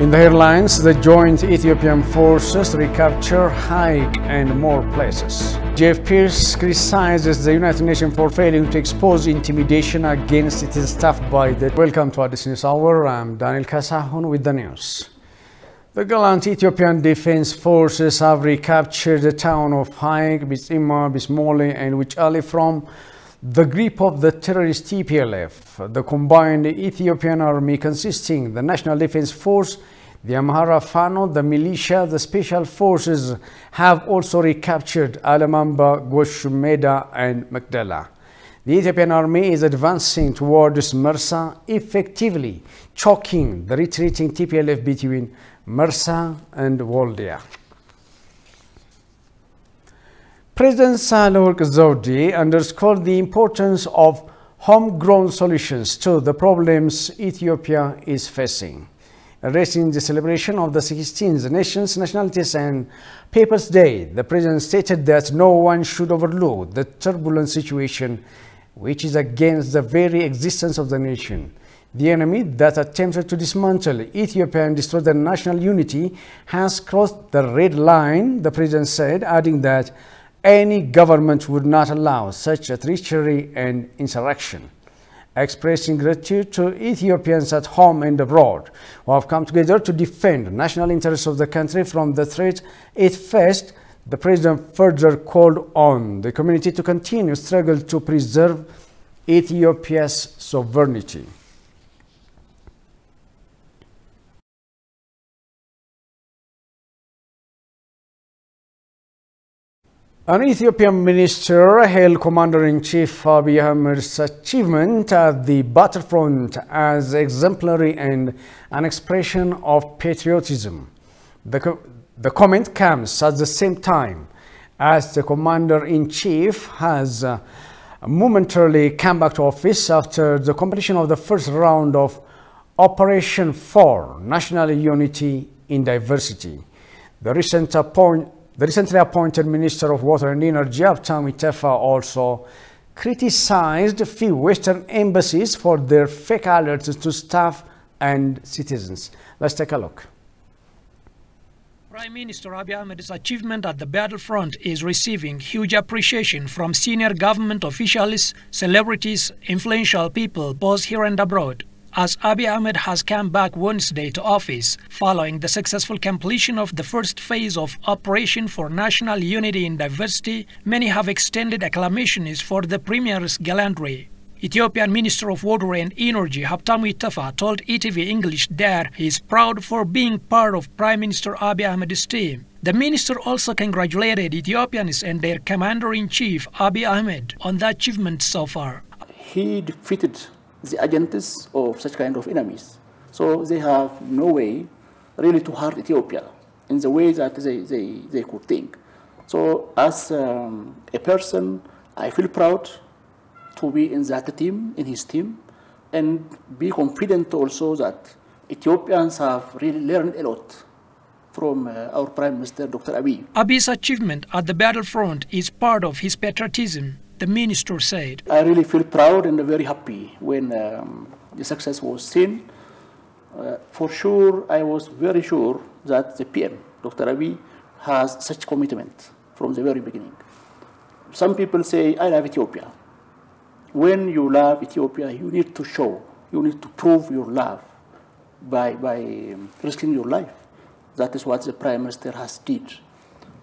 In the headlines, the joint Ethiopian forces recapture Haik and more places. Jeff Pierce criticizes the United Nations for failing to expose intimidation against its staff by the... Welcome to our News Hour. I'm Daniel Kasahun with the news. The gallant Ethiopian Defense Forces have recaptured the town of Haik, Bisima, Bismole and Wichali from the grip of the terrorist TPLF. The combined Ethiopian army consisting the National Defense Force, the Amhara Fano, the militia, the special forces have also recaptured Alamamba, Goshumeda and Magdala. The Ethiopian army is advancing towards Mersa, effectively choking the retreating TPLF between Mersa and Waldia. President Sahle-Work Zewde underscored the importance of homegrown solutions to the problems Ethiopia is facing. Addressing the celebration of the 16th Nations, Nationalities and Peoples Day, the President stated that no one should overlook the turbulent situation which is against the very existence of the nation. The enemy that attempted to dismantle Ethiopia and destroy the national unity has crossed the red line, the President said, adding that any government would not allow such a treachery and insurrection. Expressing gratitude to Ethiopians at home and abroad who have come together to defend the national interests of the country from the threat it faced, the President further called on the community to continue struggle to preserve Ethiopia's sovereignty. An Ethiopian minister hailed Commander-in-Chief Abiy Ahmed's achievement at the battlefront as exemplary and an expression of patriotism. The comment comes at the same time as the Commander-in-Chief has momentarily come back to office after the completion of the first round of Operation for National Unity in Diversity. The recently appointed Minister of Water and Energy, Habtamu Ittefa, also criticized a few Western embassies for their fake alerts to staff and citizens. Let's take a look. Prime Minister Abiy Ahmed's achievement at the battlefront is receiving huge appreciation from senior government officials, celebrities, influential people both here and abroad. As Abiy Ahmed has come back Wednesday to office following the successful completion of the first phase of Operation for National Unity in Diversity, many have extended acclamations for the Premier's gallantry. Ethiopian Minister of Water and Energy Habtamu Ittefa told ETV English that he is proud for being part of Prime Minister Abiy Ahmed's team. The minister also congratulated Ethiopians and their Commander-in-Chief Abiy Ahmed on the achievements so far. He defeated the agents of such kind of enemies. So they have no way really to hurt Ethiopia in the way that they could think. So as a person, I feel proud to be in that team, in his team, and be confident also that Ethiopians have really learned a lot from our Prime Minister, Dr. Abiy. Abiy's achievement at the battlefront is part of his patriotism, the minister said. I really feel proud and very happy when the success was seen. For sure, I was very sure that the PM, Dr. Abiy, has such commitment from the very beginning. Some people say, I love Ethiopia. When you love Ethiopia, you need to show, you need to prove your love by risking your life. That is what the Prime Minister has did.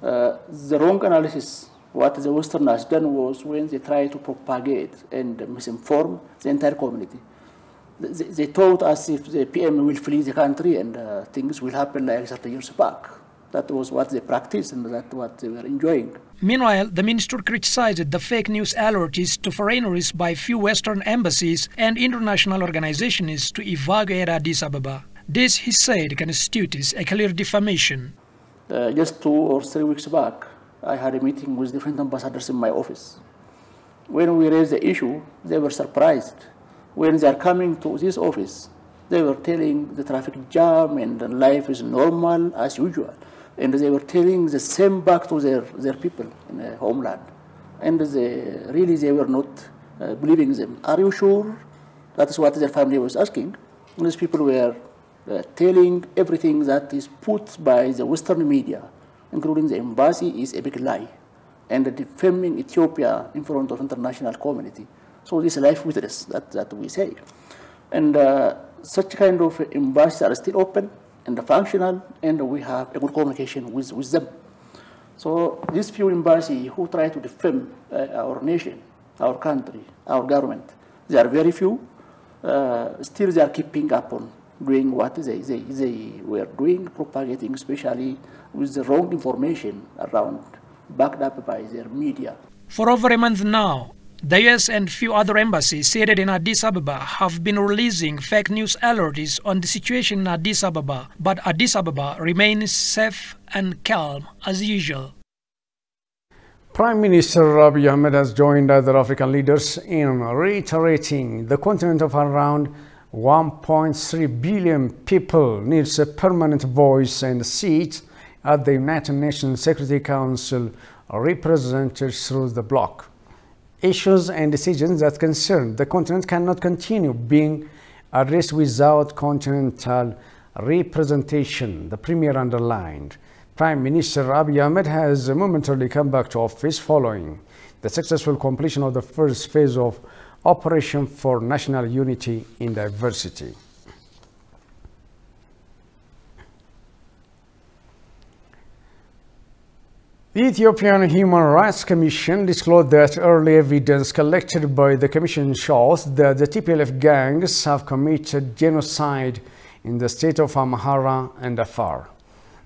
The wrong analysis what the Westerners done was when they tried to propagate and misinform the entire community. They thought as if the PM will flee the country and things will happen like 30 years back. That was what they practiced and that's what they were enjoying. Meanwhile, the minister criticized the fake news alerts to foreigners by few Western embassies and international organizations to evacuate Addis Ababa. This, he said, constitutes a clear defamation. Just 2 or 3 weeks back, I had a meeting with different ambassadors in my office. When we raised the issue, they were surprised. When they are coming to this office, they were telling the traffic jam and life is normal as usual. And they were telling the same back to their people in the homeland. And they were not believing them. Are you sure? That is what their family was asking. And these people were telling everything that is put by the Western media, including the embassy, is a big lie, and defaming Ethiopia in front of international community. So this is life witness that we say. And such kind of embassies are still open and functional, and we have a good communication with them. So these few embassies who try to defame our nation, our country, our government, they are very few. Still they are keeping up on doing what they were doing, propagating, especially with the wrong information around, backed up by their media. For over a month now, the US and few other embassies seated in Addis Ababa have been releasing fake news alerts on the situation in Addis Ababa, but Addis Ababa remains safe and calm as usual. Prime Minister Abiy Ahmed has joined other African leaders in reiterating the continent of around 1.3 billion people needs a permanent voice and seat at the United Nations Security Council represented through the bloc. Issues and decisions that concern the continent cannot continue being addressed without continental representation, the Premier underlined. Prime Minister Abiy Ahmed has momentarily come back to office following the successful completion of the first phase of Operation for National Unity in Diversity. The Ethiopian Human Rights Commission disclosed that early evidence collected by the Commission shows that the TPLF gangs have committed genocide in the state of Amhara and Afar.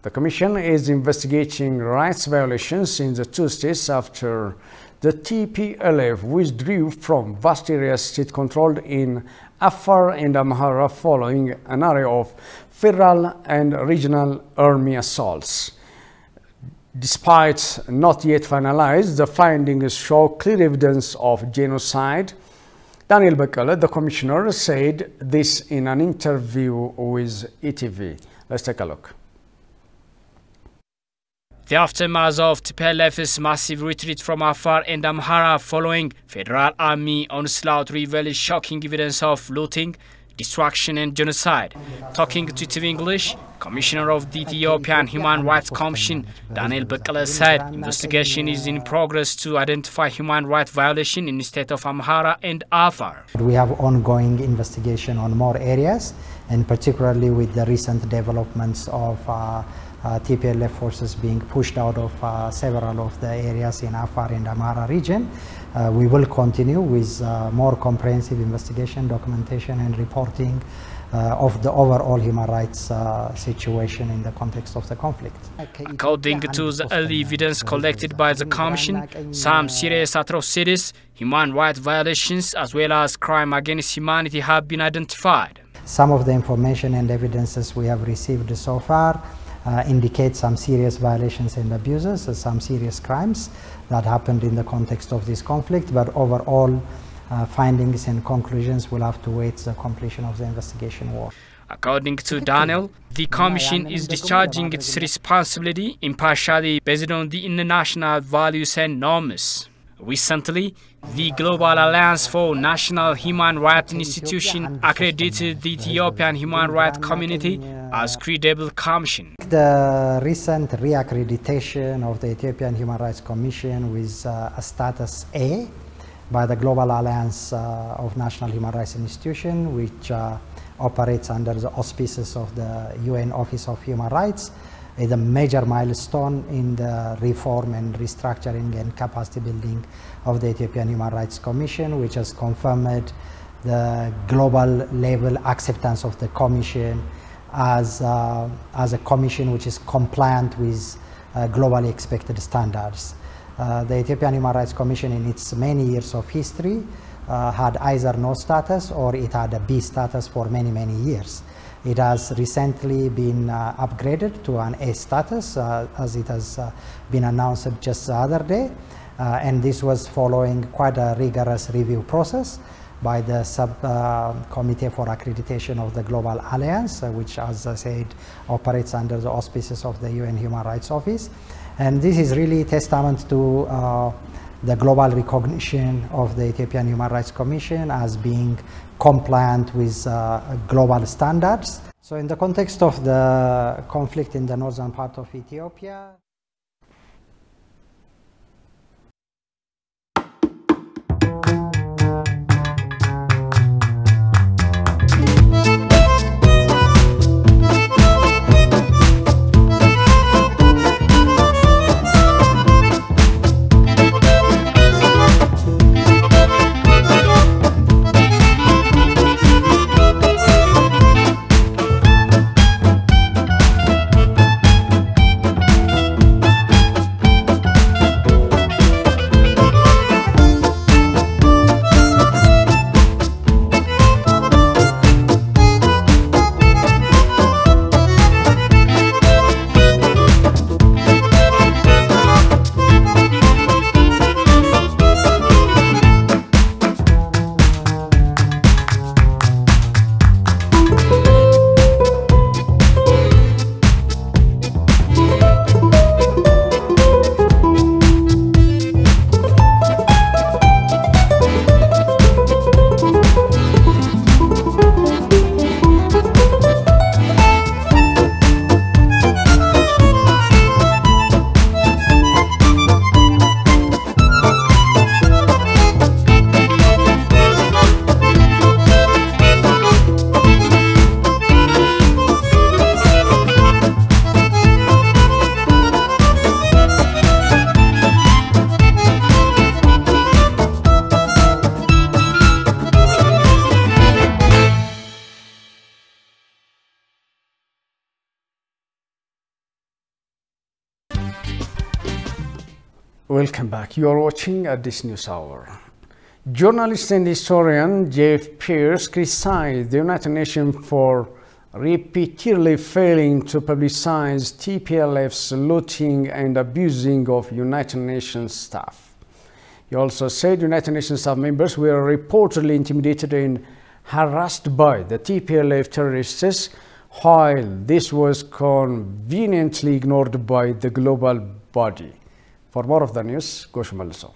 The Commission is investigating rights violations in the two states after the TPLF withdrew from vast areas state-controlled in Afar and Amhara following an array of federal and regional army assaults. Despite not yet finalized, the findings show clear evidence of genocide. Daniel Bekele, the commissioner, said this in an interview with ETV. Let's take a look. The aftermath of TPLF's massive retreat from Afar and Amhara following Federal Army onslaught reveals shocking evidence of looting, destruction and genocide. Talking to TV English, Commissioner of the Ethiopian Human Rights Commission, Daniel Bekele, said investigation is in progress to identify human rights violation in the state of Amhara and Afar. We have ongoing investigation on more areas, and particularly with the recent developments of TPLF forces being pushed out of several of the areas in Afar and Amhara region. We will continue with more comprehensive investigation, documentation and reporting of the overall human rights situation in the context of the conflict. According to the early evidence collected by the Commission, some serious atrocities, human rights violations as well as crime against humanity have been identified. Some of the information and evidences we have received so far indicate some serious violations and abuses, some serious crimes that happened in the context of this conflict, but overall findings and conclusions will have to wait the completion of the investigation work. According to Daniel, the Commission is discharging its responsibility impartially based on the international values and norms. Recently, the Global Alliance for National Human Rights Institution accredited the Ethiopian human rights community as credible commission. The recent reaccreditation of the Ethiopian Human Rights Commission with a status A by the Global Alliance of National Human Rights Institution, which operates under the auspices of the UN Office of Human Rights, is a major milestone in the reform and restructuring and capacity building of the Ethiopian Human Rights Commission, which has confirmed the global level acceptance of the Commission as a commission which is compliant with globally expected standards. The Ethiopian Human Rights Commission in its many years of history had either no status or it had a B status for many years. It has recently been upgraded to an A status as it has been announced just the other day, and this was following quite a rigorous review process by the Subcommittee for Accreditation of the Global Alliance, which, as I said, operates under the auspices of the UN Human Rights Office. And this is really testament to the global recognition of the Ethiopian Human Rights Commission as being compliant with global standards. So in the context of the conflict in the northern part of Ethiopia, Welcome back. You are watching This News Hour. Journalist and historian Jeff Pierce criticized the United Nations for repeatedly failing to publicize TPLF's looting and abusing of United Nations staff. He also said United Nations staff members were reportedly intimidated and harassed by the TPLF terrorists, while this was conveniently ignored by the global body. For more of the news, Goshu Malso.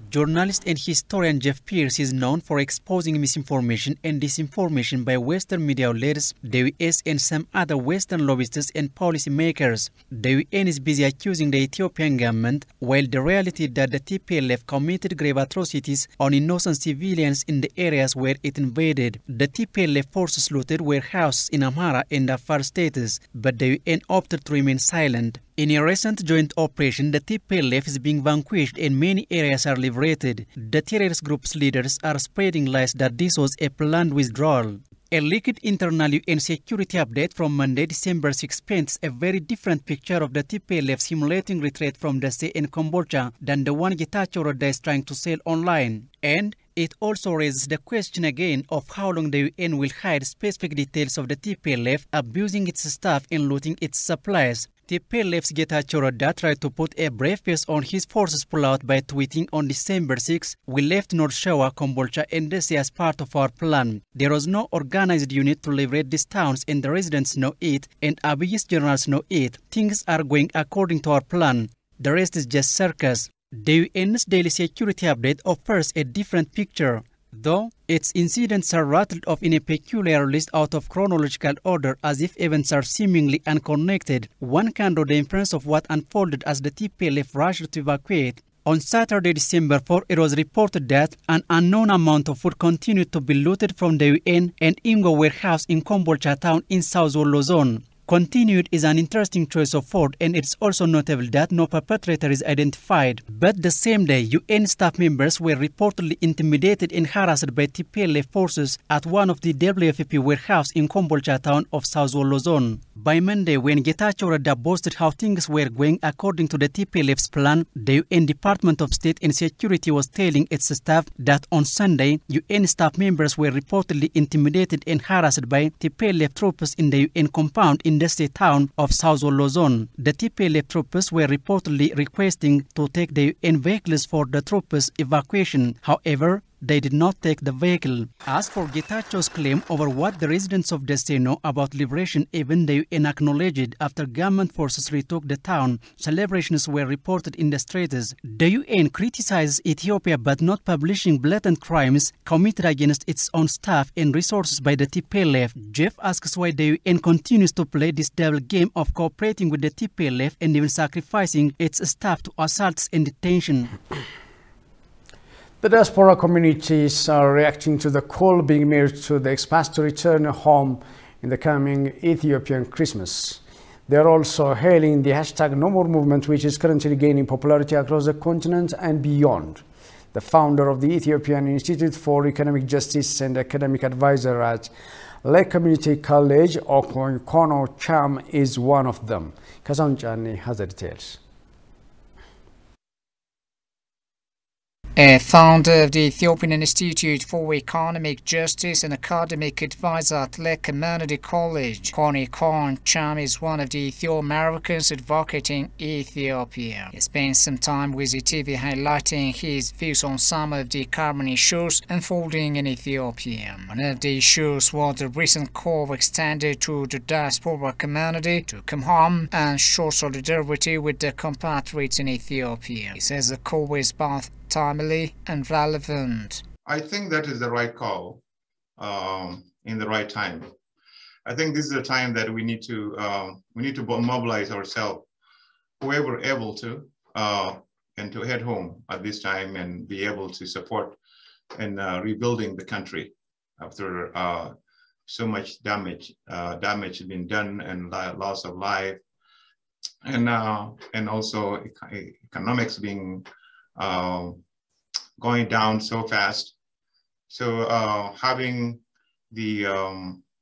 Journalist and historian Jeff Pierce is known for exposing misinformation and disinformation by Western media outlets, the US and some other Western lobbyists and policymakers. The UN is busy accusing the Ethiopian government, while the reality that the TPLF committed grave atrocities on innocent civilians in the areas where it invaded. The TPLF forces looted warehouses in Amhara and Afar states, but the UN opted to remain silent. In a recent joint operation, the TPLF is being vanquished and many areas are liberated. The terrorist group's leaders are spreading lies that this was a planned withdrawal. A leaked internal UN security update from Monday, December 6 paints a very different picture of the TPLF simulating retreat from the sea in Cambodia than the one Getachew Reda is trying to sell online. And it also raises the question again of how long the UN will hide specific details of the TPLF abusing its staff and looting its supplies. TPLF's Getachew Reda tried to put a brave face on his forces pullout by tweeting on December 6, "We left North Showa, Cambodia and Desi as part of our plan. There was no organized unit to liberate these towns and the residents know it and Abiy's generals know it. Things are going according to our plan. The rest is just circus." The UN's daily security update offers a different picture, though its incidents are rattled off in a peculiar list out of chronological order as if events are seemingly unconnected. One can draw the inference of what unfolded as the TPLF rushed to evacuate. On Saturday, December 4, it was reported that an unknown amount of food continued to be looted from the UN and Ingo warehouse in Cambodia town in South Wollo zone. Continued is an interesting choice of word, and it's also notable that no perpetrator is identified. But the same day, UN staff members were reportedly intimidated and harassed by TPLF forces at one of the WFP warehouse in Cambodia town of South Wollo zone. By Monday, when Getachew Reda boasted how things were going according to the TPLF's plan, the UN Department of State and Security was telling its staff that on Sunday, UN staff members were reportedly intimidated and harassed by TPLF troops in the UN compound in the state town of South Wollo zone. The TPLF troops were reportedly requesting to take the UN vehicles for the troops' evacuation. However, they did not take the vehicle. As for Getacheo's claim over what the residents of Deste know about liberation, even the UN acknowledged after government forces retook the town, celebrations were reported in the streets. The UN criticizes Ethiopia but not publishing blatant crimes committed against its own staff and resources by the TPLF. Jeff asks why the UN continues to play this double game of cooperating with the TPLF and even sacrificing its staff to assaults and detention. The diaspora communities are reacting to the call being made to the expats to return home in the coming Ethiopian Christmas. They are also hailing the hashtag No More movement, which is currently gaining popularity across the continent and beyond. The founder of the Ethiopian Institute for Economic Justice and academic advisor at Lake Community College, Okono Cham, is one of them. Kazanjani has the details. A founder of the Ethiopian Institute for Economic Justice and academic advisor at Lake Community College, Ethiopian Cham, is one of the Ethio-Americans advocating Ethiopia. He spent some time with the TV highlighting his views on some of the current issues unfolding in Ethiopia. One of the issues was the recent call extended to the diaspora community to come home and show solidarity with their compatriots in Ethiopia. He says the call is both timely and relevant. I think that is the right call in the right time. I think this is a time that we need to mobilize ourselves, whoever able to, and to head home at this time and be able to support in rebuilding the country after so much damage has been done and loss of life, and also economics being going down so fast. So having the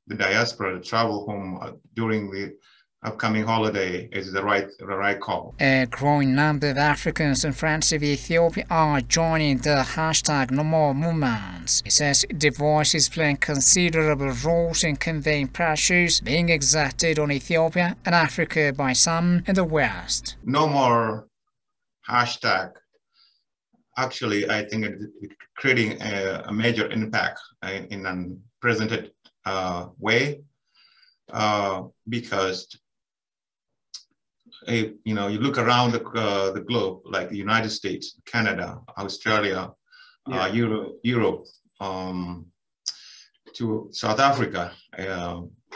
diaspora travel home during the upcoming holiday is the right call. A growing number of Africans and friends of Ethiopia are joining the hashtag No More movement. He says the voice is playing considerable roles in conveying pressures being exerted on Ethiopia and Africa by some in the West. No More hashtag, actually, I think it's creating a major impact in an unprecedented way, because you look around the globe, like the United States, Canada, Australia, Europe, to South Africa.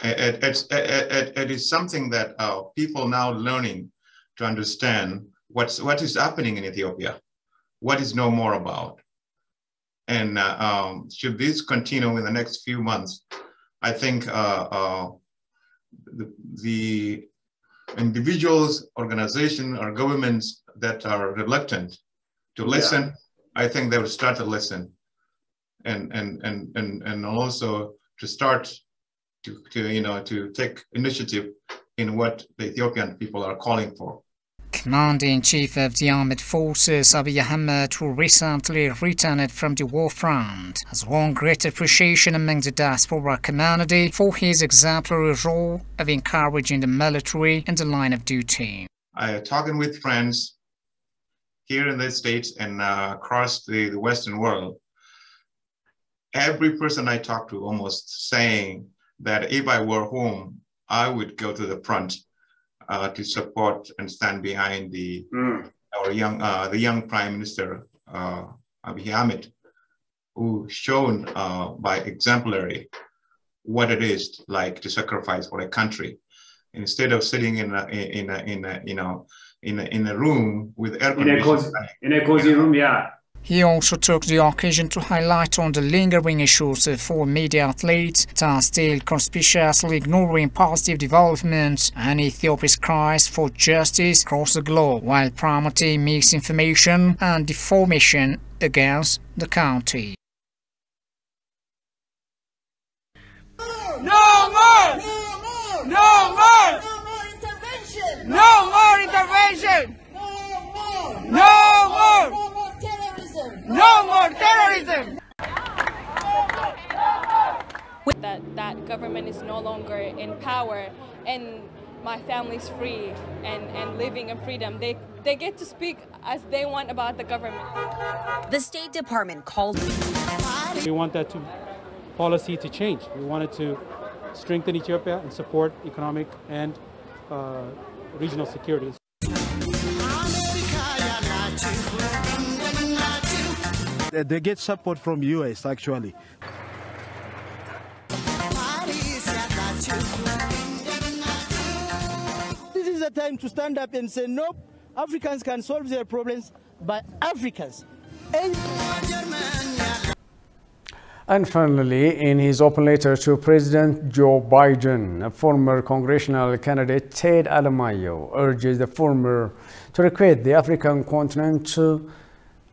It is something that people now learning to understand what is happening in Ethiopia. What is No More about? And should this continue in the next few months, I think the individuals, organizations, or governments that are reluctant to listen, I think they will start to listen, and also to start to take initiative in what the Ethiopian people are calling for. Commander-in-Chief of the Armed Forces, Abiy Ahmed, who recently returned from the war front, has won great appreciation among the diaspora community for his exemplary role of encouraging the military in the line of duty. I am talking with friends here in the States and across the Western world. Every person I talk to almost saying that if I were home, I would go to the front to support and stand behind the young Prime Minister Abiy Ahmed, who shown by exemplary what it is like to sacrifice for a country, instead of sitting in a room with air conditioning. In a cozy room, yeah. He also took the occasion to highlight on the lingering issues for media outlets that are still conspicuously ignoring positive developments and Ethiopia's cries for justice across the globe, while promoting misinformation and defamation against the country. No more! No more! No more! No more intervention! No more intervention! No more! No more! No more terrorism! That government is no longer in power, and my family's free and living in freedom. They get to speak as they want about the government. The State Department called. We want that policy to change. We wanted to strengthen Ethiopia and support economic and regional security. They get support from US actually. This is the time to stand up and say, nope, Africans can solve their problems by Africans. And finally, in his open letter to President Joe Biden, a former congressional candidate Ted Alamayo urges the former to request the African continent to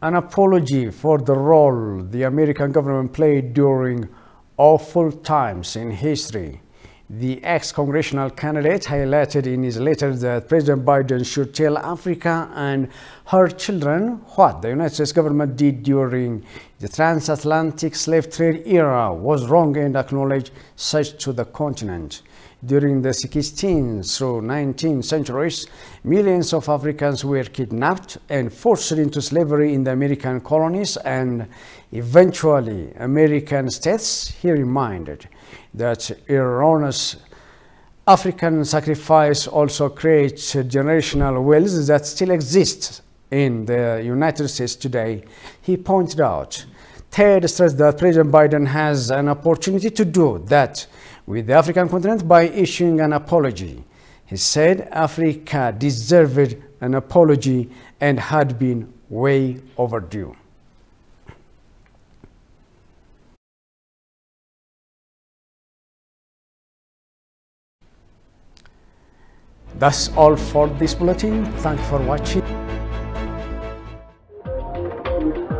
an apology for the role the American government played during awful times in history. The ex-congressional candidate highlighted in his letter that President Biden should tell Africa and her children what the United States government did during the transatlantic slave trade era was wrong and acknowledge such to the continent. During the 16th through 19th centuries, millions of Africans were kidnapped and forced into slavery in the American colonies and eventually American states. He reminded that erroneous African sacrifice also creates generational wealth that still exists in the United States today. He pointed out. Ted stressed that President Biden has an opportunity to do that with the African continent by issuing an apology. He said Africa deserved an apology and had been way overdue. That's all for this bulletin. Thank you for watching.